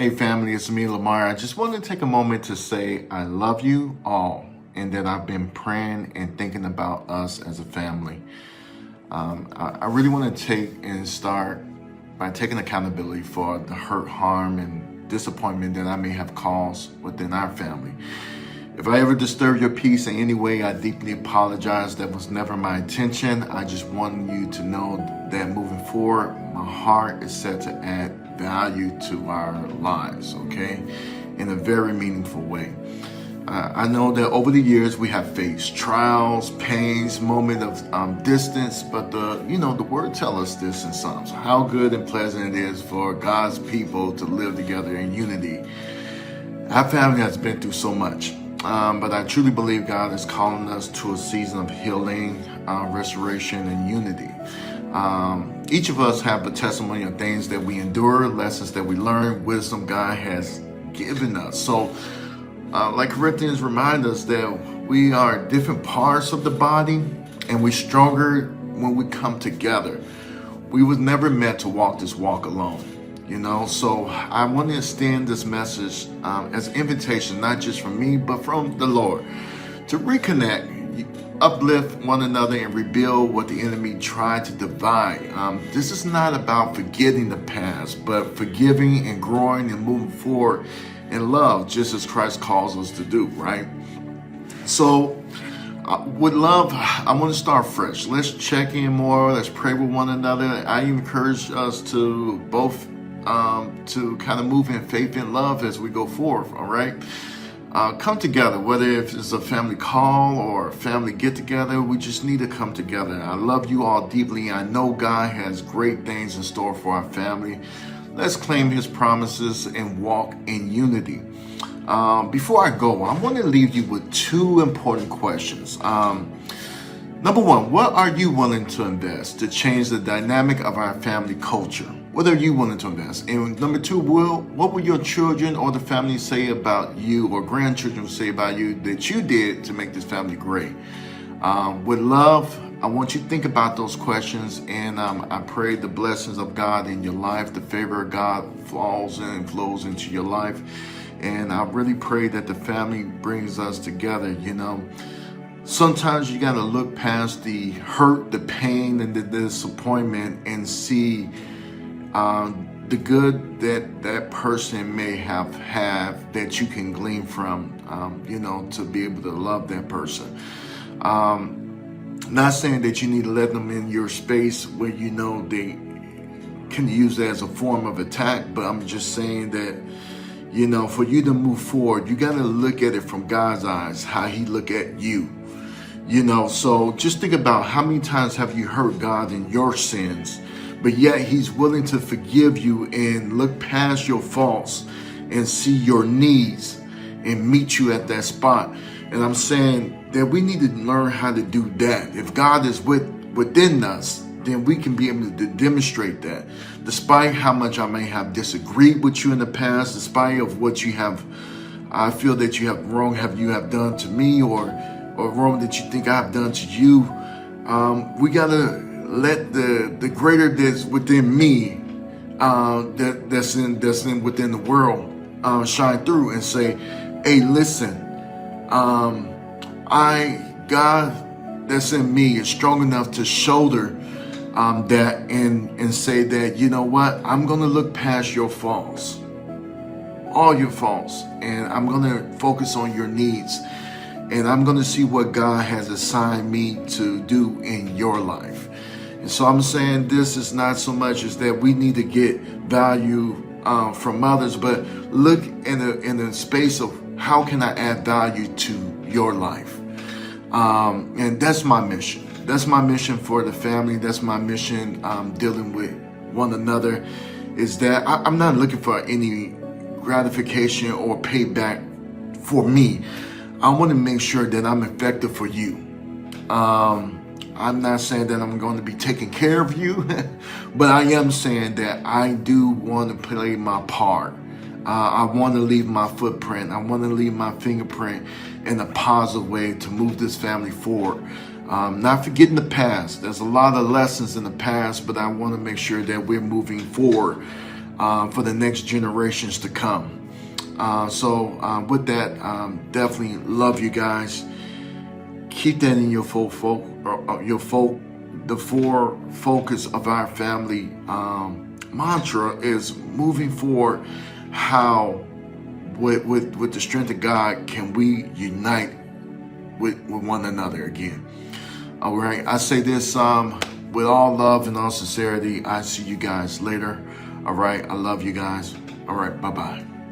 Hey family, it's me, Lamar. I just wanted to take a moment to say I love you all and that I've been praying and thinking about us as a family. I really want to take and start by taking accountability for the hurt, harm, and disappointment that I may have caused within our family. If I ever disturb your peace in any way, I deeply apologize. That was never my intention. I just want you to know that moving forward, my heart is set to add value to our lives, okay, in a very meaningful way. I know that over the years we have faced trials, pains, moment of distance, but the word tells us this in Psalms, how good and pleasant it is for God's people to live together in unity. Our family has been through so much, but I truly believe God is calling us to a season of healing, restoration, and unity. Each of us have a testimony of things that we endure, lessons that we learn, wisdom God has given us. So, like Corinthians remind us that we are different parts of the body and we're stronger when we come together. We was never meant to walk this walk alone, So I want to extend this message as an invitation, not just from me, but from the Lord, to reconnect, uplift one another, and rebuild what the enemy tried to divide. This is not about forgetting the past, but forgiving and growing and moving forward in love, just as Christ calls us to do, right? So with love, I want to start fresh. Let's check in more. Let's pray with one another. I encourage us to both to kind of move in faith and love as we go forth, all right? Come together, whether if it's a family call or a family get together, we just need to come together. I love you all deeply. I know God has great things in store for our family. Let's claim his promises and walk in unity. Before I go, I want to leave you with two important questions. Number one, what are you willing to invest to change the dynamic of our family culture? What are you willing to invest? And number two, what will your children or the family say about you, or grandchildren say about you that you did to make this family great? With love, I want you to think about those questions, and I pray the blessings of God in your life, the favor of God falls and flows into your life. And I really pray that the family brings us together, Sometimes you got to look past the hurt, the pain, and the disappointment and see the good that person may have had that you can glean from, to be able to love that person. Not saying that you need to let them in your space where they can use it as a form of attack, but I'm just saying that, for you to move forward, you got to look at it from God's eyes, how he look at you. So just think about how many times have you hurt God in your sins, but yet he's willing to forgive you and look past your faults and see your needs and meet you at that spot. And I'm saying that we need to learn how to do that. If God is within us, then we can be able to demonstrate that. Despite how much I may have disagreed with you in the past, despite of what I feel that you have done to me, or wrong that you think I've done to you, we gotta let the greater that's within me, that's in within the world, shine through and say, hey, listen, God that's in me is strong enough to shoulder that and say that, you know what, I'm gonna look past your faults, all your faults, and I'm gonna focus on your needs. And I'm going to see what God has assigned me to do in your life. And so I'm saying this is not so much as that we need to get value from others, but look in a space of how can I add value to your life? And that's my mission. That's my mission for the family. That's my mission dealing with one another, is that I'm not looking for any gratification or payback for me. I want to make sure that I'm effective for you. I'm not saying that I'm going to be taking care of you, but I am saying that I do want to play my part. I want to leave my footprint. I want to leave my fingerprint in a positive way to move this family forward. Not forgetting the past. There's a lot of lessons in the past, but I want to make sure that we're moving forward for the next generations to come. So with that, definitely love you guys. Keep that in your the four focus of our family mantra is moving forward. How with the strength of God can we unite with one another again? All right, I say this with all love and all sincerity. I see you guys later. All right, I love you guys. All right, bye-bye.